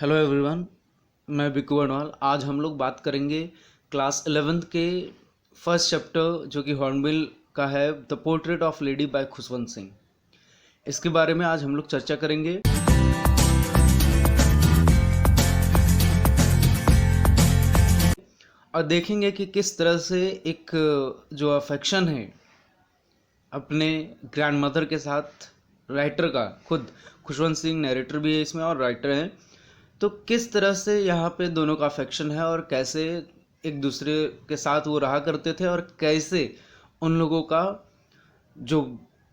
Hello everyone, मैं बिक्कू बरनवाल। आज हम लोग बात करेंगे क्लास 11th के फर्स्ट चैप्टर जो कि हॉर्नबिल का है, the portrait of lady by Khushwant Singh. इसके बारे में आज हम लोग चर्चा करेंगे। और देखेंगे कि किस तरह से एक जो अफेक्शन है अपने ग्रैंड मदर के साथ राइटर का, खुद खुशवंत सिंह नरेटर भी है इसमें और राइटर हैं, तो किस तरह से यहाँ पे दोनों का अफेक्शन है और कैसे एक दूसरे के साथ वो रहा करते थे और कैसे उन लोगों का जो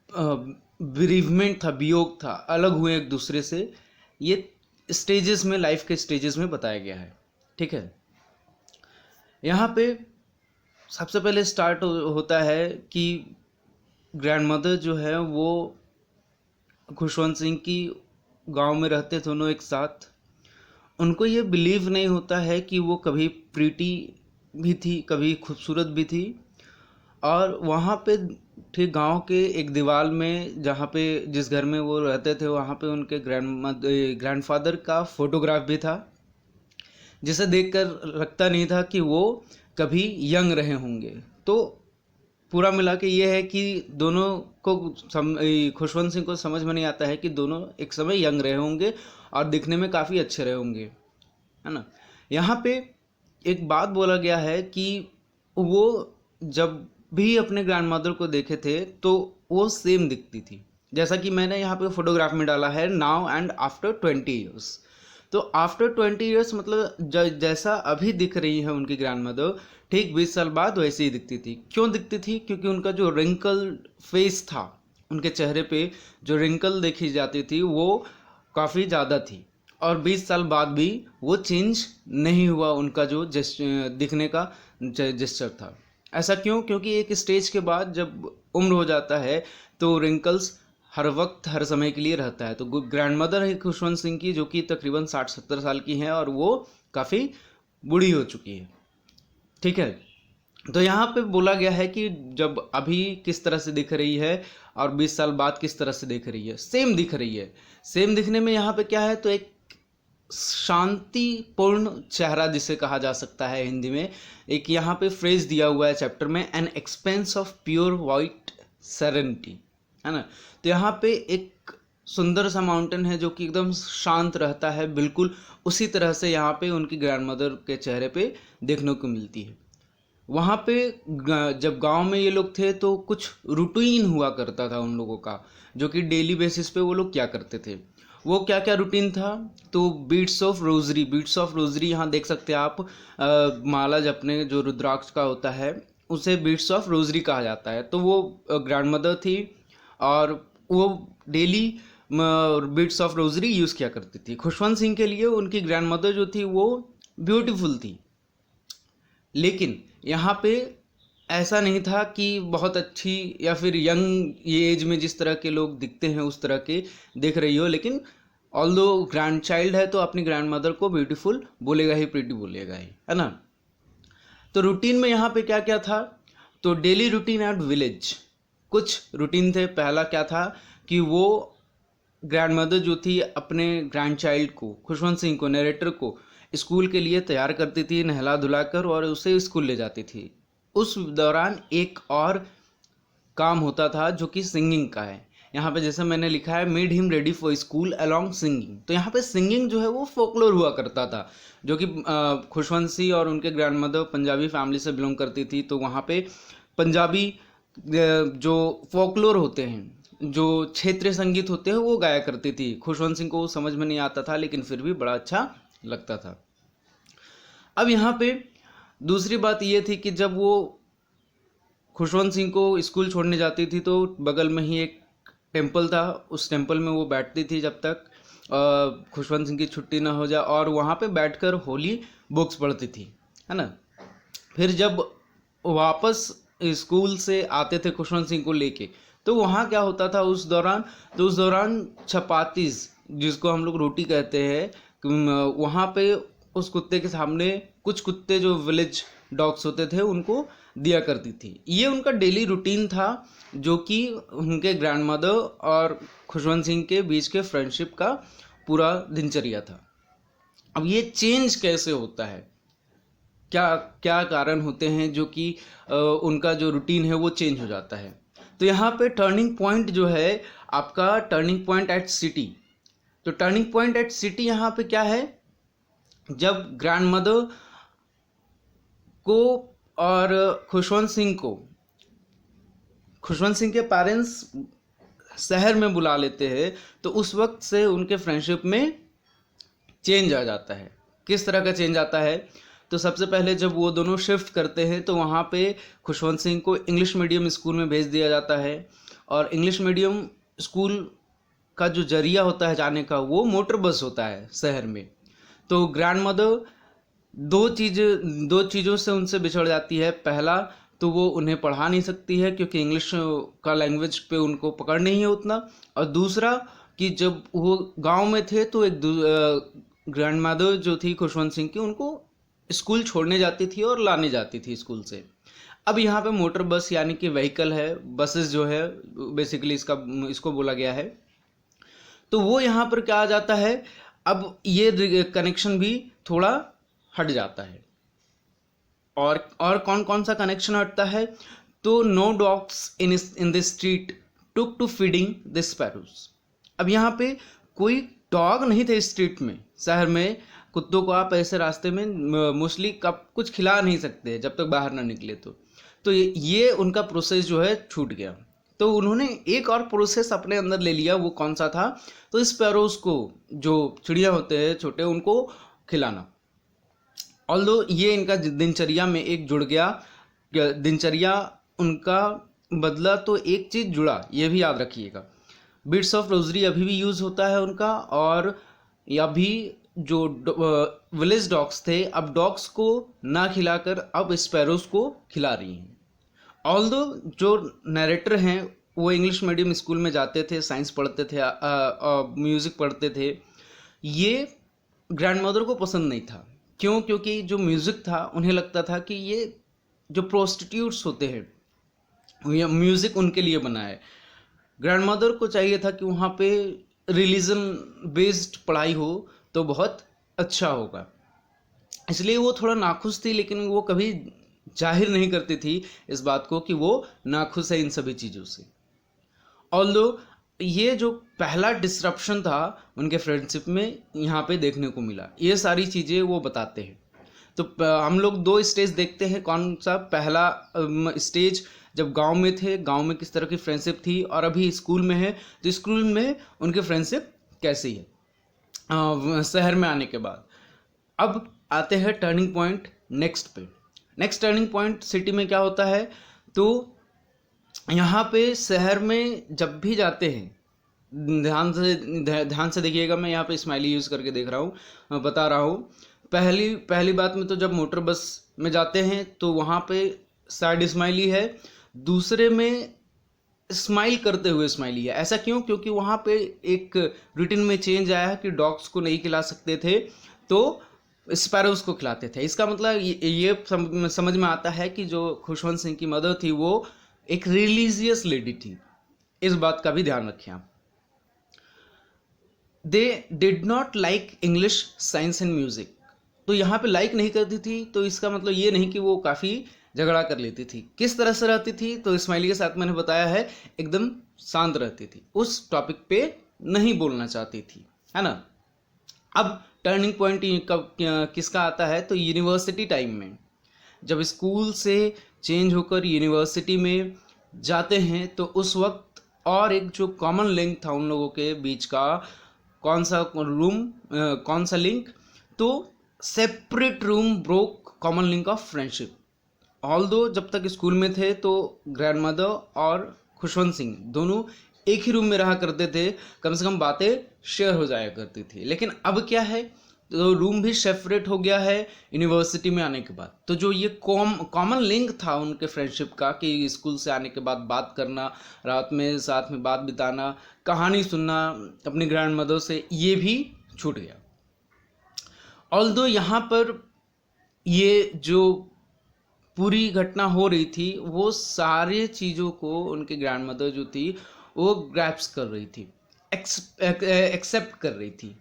बिरीवमेंट था, वियोग था, अलग हुए एक दूसरे से, ये स्टेजेस में, लाइफ के स्टेजेस में बताया गया है। ठीक है, यहाँ पे सबसे पहले स्टार्ट होता है कि ग्रैंडमदर जो है वो खुशवंत सिंह की गांव में रहते थे दोनों एक साथ। उनको ये बिलीव नहीं होता है कि वो कभी प्रीटी भी थी, कभी खूबसूरत भी थी। और वहाँ पे ठीक गांव के एक दीवार में, जहाँ पे जिस घर में वो रहते थे, वहाँ पे उनके ग्रैंडफादर का फोटोग्राफ भी था, जिसे देखकर लगता नहीं था कि वो कभी यंग रहे होंगे। तो पूरा मिला के ये है कि दोनों को खुशवंत सिंह को समझ में नहीं आता है कि दोनों एक समय यंग रहे होंगे और दिखने में काफ़ी अच्छे रहे होंगे, है ना। यहाँ पे एक बात बोला गया है कि वो जब भी अपने ग्रैंडमदर को देखे थे तो वो सेम दिखती थी, जैसा कि मैंने यहाँ पे फोटोग्राफ में डाला है, नाउ एंड आफ्टर 20 ईयर्स। तो आफ्टर 20 ईयर्स मतलब जैसा अभी दिख रही है उनकी ग्रैंडमदर, ठीक 20 साल बाद वैसे ही दिखती थी। क्यों दिखती थी? क्योंकि उनका जो रिंकल फेस था, उनके चेहरे पे जो रिंकल देखी जाती थी वो काफ़ी ज़्यादा थी, और 20 साल बाद भी वो चेंज नहीं हुआ उनका जो दिखने का जेस्चर था। ऐसा क्यों? क्योंकि एक स्टेज के बाद जब उम्र हो जाता है तो रिंकल्स हर वक्त, हर समय के लिए रहता है। तो ग्रैंडमदर है खुशवंत सिंह की, जो कि तकरीबन 60-70 साल की हैं और वो काफ़ी बूढ़ी हो चुकी है। ठीक है, तो यहाँ पे बोला गया है कि जब अभी किस तरह से दिख रही है और 20 साल बाद किस तरह से दिख रही है, सेम दिख रही है। सेम दिखने में यहाँ पे क्या है, तो एक शांतिपूर्ण चेहरा जिसे कहा जा सकता है हिंदी में, एक यहाँ पे फ्रेज दिया हुआ है चैप्टर में, an expense of pure white serenity, है ना। तो यहाँ पे एक सुंदर सा माउंटेन है जो कि एकदम शांत रहता है, बिल्कुल उसी तरह से यहाँ पे उनकी ग्रैंडमदर के चेहरे पे देखने को मिलती है। वहाँ पे जब गांव में ये लोग थे तो कुछ रूटीन हुआ करता था उन लोगों का, जो कि डेली बेसिस पे वो लोग क्या करते थे। वो क्या क्या रूटीन था, तो बीट्स ऑफ रोजरी यहाँ देख सकते हैं आप। माला जपने जो रुद्राक्ष का होता है उसे बीट्स ऑफ रोजरी कहा जाता है। तो वो ग्रैंडमदर थी और वो daily beads of rosary use किया करती थी। खुशवंत सिंह के लिए उनकी ग्रैंडमदर जो थी वो ब्यूटीफुल थी, लेकिन यहाँ पे ऐसा नहीं था कि बहुत अच्छी या फिर यंग एज में जिस तरह के लोग दिखते हैं उस तरह के देख रही हो, लेकिन ऑल्दो ग्रैंड चाइल्ड है तो अपनी ग्रैंडमदर को ब्यूटीफुल बोलेगा ही, प्रीटी बोलेगा ही, है ना। तो रूटीन में यहाँ पे क्या क्या था, तो डेली रूटीन एट विलेज, कुछ रूटीन थे। पहला क्या था कि वो ग्रैंडमदर जो थी अपने ग्रैंड चाइल्ड को, खुशवंत सिंह को, नरेटर को, स्कूल के लिए तैयार करती थी, नहला धुलाकर, और उसे स्कूल ले जाती थी। उस दौरान एक और काम होता था जो कि सिंगिंग का है। यहाँ पे जैसे मैंने लिखा है, made him ready for school along singing. तो यहाँ पे सिंगिंग जो है वो फोकलोर हुआ करता था, जो कि खुशवंत सिंह और उनके ग्रैंडमदर पंजाबी फैमिली से बिलोंग करती थी। तो वहाँ पे पंजाबी जो फोकलोर होते हैं, जो क्षेत्रीय संगीत होते हैं, वो गाया करती थी। खुशवंत सिंह को वो समझ में नहीं आता था, लेकिन फिर भी बड़ा अच्छा लगता था। अब यहाँ पे दूसरी बात ये थी कि जब वो खुशवंत सिंह को स्कूल छोड़ने जाती थी तो बगल में ही एक टेम्पल था, उस टेम्पल में वो बैठती थी जब तक खुशवंत सिंह की छुट्टी ना हो जाए, और वहाँ पे बैठकर होली बुक्स पढ़ती थी, है ना। फिर जब वापस स्कूल से आते थे खुशवंत सिंह को लेके, तो वहाँ क्या होता था उस दौरान, तो उस दौरान चपातीस, जिसको हम लोग रोटी कहते हैं, वहाँ पे उस कुत्ते के सामने कुछ कुत्ते जो विलेज डॉग्स होते थे उनको दिया करती थी। ये उनका डेली रूटीन था, जो कि उनके ग्रैंडमदर और खुशवंत सिंह के बीच के फ्रेंडशिप का पूरा दिनचर्या था। अब ये चेंज कैसे होता है, क्या क्या कारण होते हैं जो कि उनका जो रूटीन है वो चेंज हो जाता है। तो यहाँ पे टर्निंग पॉइंट जो है आपका टर्निंग पॉइंट एट सिटी। तो टर्निंग पॉइंट एट सिटी यहाँ पे क्या है, जब ग्रैंड मदर को और खुशवंत सिंह के पेरेंट्स शहर में बुला लेते हैं, तो उस वक्त से उनके फ्रेंडशिप में चेंज आ जाता है। किस तरह का चेंज आता है, तो सबसे पहले जब वो दोनों शिफ्ट करते हैं तो वहाँ पे खुशवंत सिंह को इंग्लिश मीडियम स्कूल में भेज दिया जाता है, और इंग्लिश मीडियम स्कूल का जो जरिया होता है जाने का वो मोटर बस होता है शहर में। तो ग्रैंड मदर दो चीज़ों से उनसे बिछड़ जाती है। पहला तो वो उन्हें पढ़ा नहीं सकती है क्योंकि इंग्लिश का लैंग्वेज पे उनको पकड़ नहीं है उतना, और दूसरा कि जब वो गांव में थे तो एक ग्रैंड मदर जो थी खुशवंत सिंह की, उनको स्कूल छोड़ने जाती थी और लाने जाती थी स्कूल से। अब यहाँ पे मोटर बस यानी कि व्हीकल है, बसेस जो है बेसिकली इसको बोला गया है। तो वो यहाँ पर क्या आ जाता है, अब ये कनेक्शन भी थोड़ा हट जाता है। और कौन कौन सा कनेक्शन हटता है, तो no dogs in the street took to feeding the sparrows. अब यहाँ पे कोई डॉग नहीं थे स्ट्रीट में, शहर में कुत्तों को आप ऐसे रास्ते में मोस्टली कब कुछ खिला नहीं सकते जब तक बाहर ना निकले। तो ये उनका प्रोसेस जो है छूट गया। तो उन्होंने एक और प्रोसेस अपने अंदर ले लिया, वो कौन सा था, तो स्पैरोज को, जो चिड़िया होते हैं छोटे, उनको खिलाना। ऑल्दो ये इनका दिनचर्या में एक जुड़ गया, दिनचर्या उनका बदला तो एक चीज़ जुड़ा, ये भी याद रखिएगा। बिट्स ऑफ रोजरी अभी भी यूज़ होता है उनका, और अभी जो विलेज डॉग्स थे अब डॉग्स को ना खिलाकर अब स्पैरोज को खिला रही हैं। ऑल्दो जो नरेटर हैं वो इंग्लिश मीडियम स्कूल में जाते थे, साइंस पढ़ते थे, म्यूज़िक पढ़ते थे। ये ग्रैंड मदर को पसंद नहीं था। क्यों? क्योंकि जो म्यूज़िक था उन्हें लगता था कि ये जो प्रोस्टिट्यूट्स होते हैं ये म्यूज़िक उनके लिए बना है। ग्रैंड मदर को चाहिए था कि वहाँ पे रिलीजन बेस्ड पढ़ाई हो तो बहुत अच्छा होगा, इसलिए वो थोड़ा नाखुश थी, लेकिन वो कभी जाहिर नहीं करती थी इस बात को कि वो नाखुश है इन सभी चीज़ों से। ऑल्दो ये जो पहला डिसरप्शन था उनके फ्रेंडशिप में यहाँ पे देखने को मिला, ये सारी चीज़ें वो बताते हैं। तो हम लोग दो स्टेज देखते हैं। कौन सा? पहला स्टेज जब गांव में थे, गांव में किस तरह की फ्रेंडशिप थी, और अभी स्कूल में है तो स्कूल में उनकी फ्रेंडशिप कैसी है शहर में आने के बाद। अब आते हैं टर्निंग पॉइंट नेक्स्ट पे। नेक्स्ट टर्निंग पॉइंट सिटी में क्या होता है, तो यहाँ पे शहर में जब भी जाते हैं, ध्यान से देखिएगा, मैं यहाँ पे स्माइली यूज़ करके देख रहा हूँ, बता रहा हूँ। पहली बात में तो जब मोटर बस में जाते हैं तो वहाँ पे सैड स्माइली है, दूसरे में स्माइल करते हुए स्माइली है। ऐसा क्यों? क्योंकि वहाँ पे एक रूटीन में चेंज आया है कि डॉग्स को नहीं खिला सकते थे तो स्पैरोज को खिलाते थे। इसका मतलब ये समझ में आता है कि जो खुशवंत सिंह की मदर थी वो एक रिलीजियस लेडी थी। इस बात का भी ध्यान रखें आप। They did not like English, science and music. तो यहाँ पे लाइक नहीं करती थी, तो इसका मतलब ये नहीं कि वो काफ़ी झगड़ा कर लेती थी। किस तरह से रहती थी, तो स्माइली के साथ मैंने बताया है, एकदम शांत रहती थी, उस टॉपिक पे नहीं बोलना चाहती थी, है ना। अब टर्निंग पॉइंट कब किसका आता है, तो यूनिवर्सिटी टाइम में, जब स्कूल से चेंज होकर यूनिवर्सिटी में जाते हैं तो उस वक्त और एक जो कॉमन लिंक था उन लोगों के बीच का, कौन सा लिंक, तो separate room broke common link of friendship. Although जब तक स्कूल में थे तो ग्रैंड मदर और खुशवंत सिंह दोनों एक ही रूम में रहा करते थे, कम से कम बातें शेयर हो जाया करती थी। लेकिन अब क्या है, तो रूम भी सेपरेट हो गया है यूनिवर्सिटी में आने के बाद। तो जो ये कॉमन लिंक था उनके फ्रेंडशिप का कि स्कूल से आने के बाद बात करना, रात में साथ में बात बिताना, कहानी सुनना अपनी ग्रैंड मदर से, ये भी छूट गया। ऑल्दो यहाँ पर ये जो पूरी घटना हो रही थी वो सारे चीज़ों को उनके ग्रैंड मदर जो थी वो ग्रैप्स कर रही थी, एक्सेप्ट कर रही थी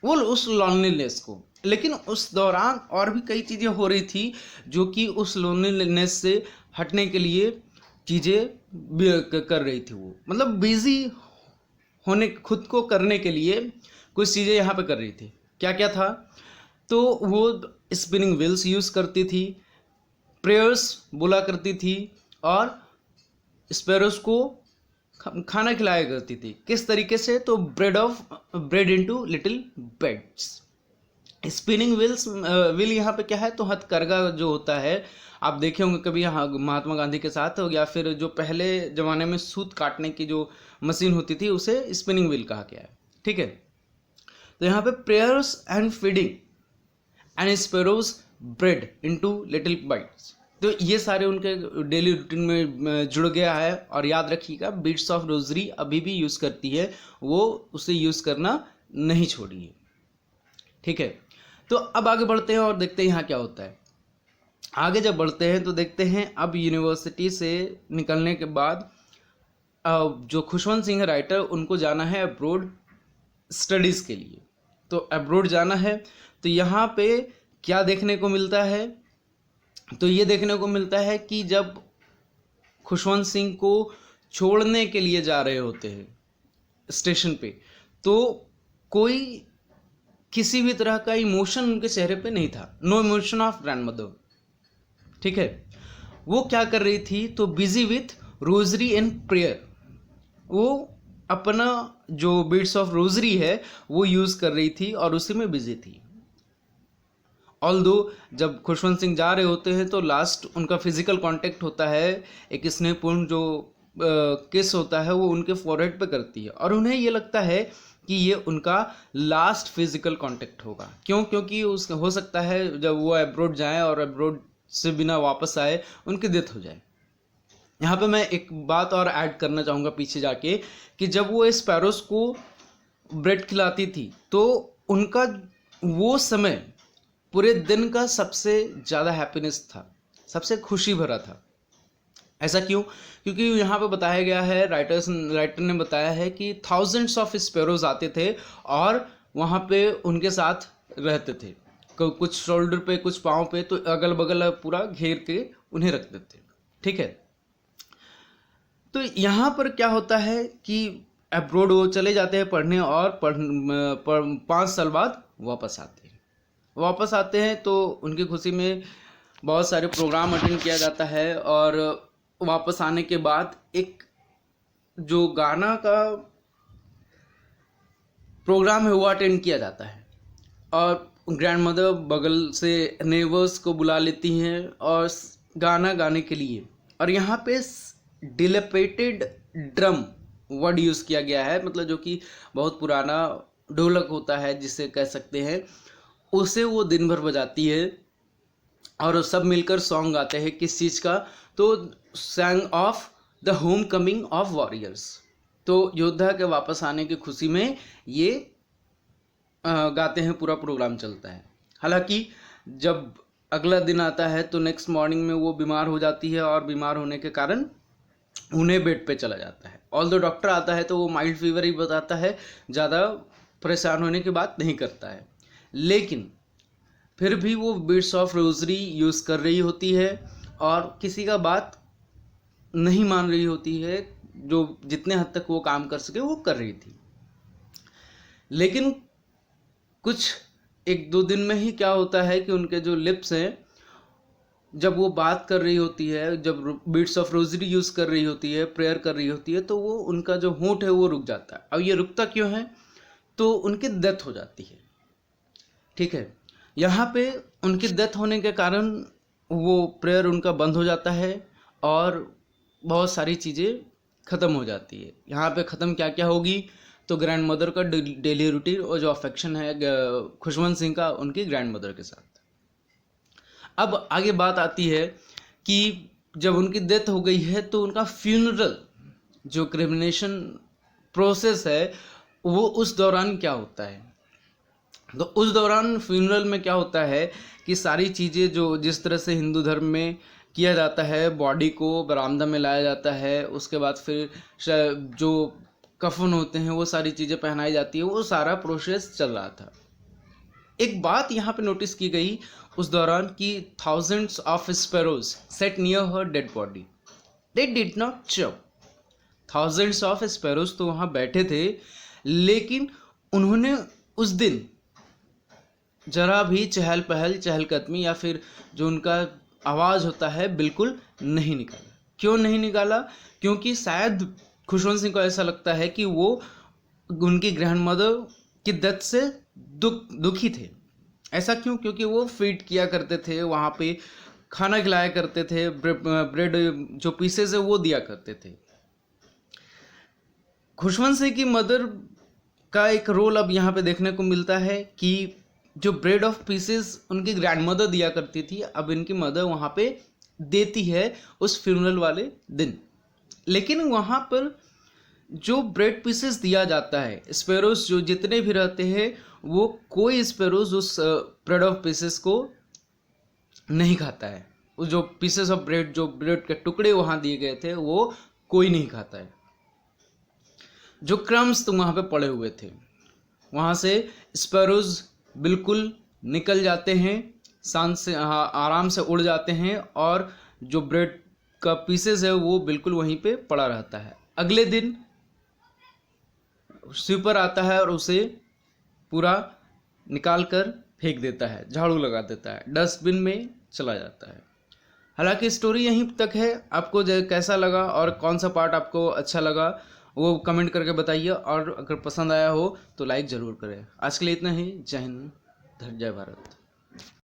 वो उस लॉनलीनेस को। लेकिन उस दौरान और भी कई चीज़ें हो रही थी जो कि उस लोनलीनेस से हटने के लिए चीज़ें कर रही थी। वो मतलब बिजी होने खुद को करने के लिए कुछ चीज़ें यहाँ पे कर रही थी। क्या क्या था? तो वो स्पिनिंग व्हील्स यूज़ करती थी, प्रेयर्स बोला करती थी और स्पैरोस को खाना खिलाया करती थी। किस तरीके से? तो bread into little beds. Spinning wheels wheel यहाँ पे क्या है? तो हथकरघा जो होता है, आप देखे होंगे कभी यहाँ महात्मा गांधी के साथ, या फिर जो पहले ज़माने में सूत काटने की जो मशीन होती थी उसे स्पिनिंग व्हील कहा गया है। ठीक है, तो यहाँ पे prayers and feeding and sparrows bread into little bytes, तो ये सारे उनके डेली रूटीन में जुड़ गया है। और याद रखिएगा, बीट्स ऑफ रोजरी अभी भी यूज़ करती है, वो उसे यूज़ करना नहीं छोड़िए। ठीक है, तो अब आगे बढ़ते हैं और देखते हैं यहाँ क्या होता है। आगे जब बढ़ते हैं तो देखते हैं अब यूनिवर्सिटी से निकलने के बाद जो खुशवंत सिंह राइटर, उनको जाना है अब्रोड स्टडीज़ के लिए। तो अब्रोड जाना है तो यहाँ पे क्या देखने को मिलता है? तो ये देखने को मिलता है कि जब खुशवंत सिंह को छोड़ने के लिए जा रहे होते हैं स्टेशन पे, तो कोई किसी भी तरह का इमोशन उनके चेहरे पे नहीं था। No emotion of grandmother. ठीक है, वो क्या कर रही थी? तो busy with rosary and prayer, वो अपना जो बीट्स ऑफ रोजरी है वो यूज़ कर रही थी और उसी में बिजी थी। ऑल्दो जब खुशवंत सिंह जा रहे होते हैं तो लास्ट उनका फिजिकल कांटेक्ट होता है, एक स्नेहपूर्ण जो किस होता है वो उनके फॉरहेड पे करती है, और उन्हें ये लगता है कि ये उनका लास्ट फिजिकल कांटेक्ट होगा। क्यों? क्योंकि उस हो सकता है जब वो अब्रोड जाएं और अब्रोड से बिना वापस आए उनकी डेथ हो जाए। यहाँ पे मैं एक बात और ऐड करना चाहूँगा पीछे जाके, कि जब वो स्पैरोस को ब्रेड खिलाती थी तो उनका वो समय पूरे दिन का सबसे ज़्यादा हैप्पीनेस था, सबसे खुशी भरा था। ऐसा क्यों? क्योंकि यहाँ पे बताया गया है, राइटर ने बताया है कि थाउजेंड्स ऑफ स्पैरोज आते थे और वहाँ पे उनके साथ रहते थे, कुछ शोल्डर पे, कुछ पाँव पे, तो अगल बगल पूरा घेर के उन्हें रखते थे। ठीक है, तो यहाँ पर क्या होता है कि अब्रोड वो चले जाते हैं पढ़ने, और 5 साल बाद वापस आते हैं तो उनकी खुशी में बहुत सारे प्रोग्राम अटेंड किया जाता है, और वापस आने के बाद एक जो गाना का प्रोग्राम है वो अटेंड किया जाता है, और ग्रैंडमदर बगल से नेबर्स को बुला लेती हैं और गाना गाने के लिए। और यहाँ पे डिलेपेटेड ड्रम वर्ड यूज़ किया गया है, मतलब जो कि बहुत पुराना ढोलक होता है जिसे कह सकते हैं, उसे वो दिन भर बजाती है और सब मिलकर सॉन्ग गाते हैं। किस चीज़ का? तो song of the home coming of warriors, तो योद्धा के वापस आने की खुशी में ये गाते हैं, पूरा प्रोग्राम चलता है। हालांकि जब अगला दिन आता है तो नेक्स्ट मॉर्निंग में वो बीमार हो जाती है, और बीमार होने के कारण उन्हें बेड पे चला जाता है। ऑल्दो डॉक्टर आता है तो वो माइल्ड फीवर ही बताता है, ज़्यादा परेशान होने की बात नहीं करता है, लेकिन फिर भी वो बीट्स ऑफ रोजरी यूज़ कर रही होती है और किसी का बात नहीं मान रही होती है, जो जितने हद तक वो काम कर सके वो कर रही थी। लेकिन कुछ 1-2 दिन में ही क्या होता है कि उनके जो लिप्स हैं, जब वो बात कर रही होती है, जब बीट्स ऑफ रोजरी यूज़ कर रही होती है, प्रेयर कर रही होती है, तो वो उनका जो होंठ है वो रुक जाता है। अब ये रुकता क्यों है? तो उनकी डेथ हो जाती है। ठीक है, यहाँ पे उनकी डेथ होने के कारण वो प्रेयर उनका बंद हो जाता है और बहुत सारी चीज़ें ख़त्म हो जाती है। यहाँ पे ख़त्म क्या क्या होगी? तो ग्रैंड मदर का डेली रूटीन और जो अफेक्शन है खुशवंत सिंह का उनकी ग्रैंड मदर के साथ। अब आगे बात आती है कि जब उनकी डेथ हो गई है तो उनका फ्यूनरल जो क्रिमिनेशन प्रोसेस है वो उस दौरान क्या होता है? तो उस दौरान फ्यूनरल में क्या होता है कि सारी चीज़ें जो जिस तरह से हिंदू धर्म में किया जाता है, बॉडी को बरामदा में लाया जाता है, उसके बाद फिर जो कफन होते हैं वो सारी चीज़ें पहनाई जाती है, वो सारा प्रोसेस चल रहा था। एक बात यहाँ पे नोटिस की गई उस दौरान कि thousands of sparrows set near her dead body, they did not चप। थाउजेंड्स ऑफ स्पैरोज तो वहाँ बैठे थे, लेकिन उन्होंने उस दिन जरा भी चहल पहल चहलकदमी या फिर जो उनका आवाज़ होता है बिल्कुल नहीं निकाला। क्यों नहीं निकाला? क्योंकि शायद खुशवंत सिंह को ऐसा लगता है कि वो उनकी ग्रैंड मदर की डेथ से दुखी थे। ऐसा क्यों? क्योंकि वो फीड किया करते थे, वहाँ पे खाना खिलाया करते थे, ब्रेड जो पीसेस है वो दिया करते थे। खुशवंत सिंह की मदर का एक रोल अब यहाँ पे देखने को मिलता है कि जो ब्रेड ऑफ पीसेस उनकी ग्रैंडमदर दिया करती थी, अब इनकी मदर वहाँ पे देती है उस फ्यूनरल वाले दिन। लेकिन वहाँ पर जो ब्रेड पीसेस दिया जाता है, स्पैरोज जो जितने भी रहते हैं, वो कोई स्पैरोज उस ब्रेड ऑफ पीसेस को नहीं खाता है। वो जो पीसेस ऑफ ब्रेड, जो ब्रेड के टुकड़े वहाँ दिए गए थे, वो कोई नहीं खाता है। जो क्रम्स तो वहाँ पे पड़े हुए थे, वहाँ से स्पैरोज बिल्कुल निकल जाते हैं, शांत से आराम से उड़ जाते हैं, और जो ब्रेड का पीसेस है वो बिल्कुल वहीं पे पड़ा रहता है। अगले दिन स्वीपर आता है और उसे पूरा निकाल कर फेंक देता है, झाड़ू लगा देता है, डस्टबिन में चला जाता है। हालांकि स्टोरी यहीं तक है। आपको कैसा लगा और कौन सा पार्ट आपको अच्छा लगा वो कमेंट करके बताइए, और अगर पसंद आया हो तो लाइक ज़रूर करें। आज के लिए इतना ही। जय हिंद, जय भारत।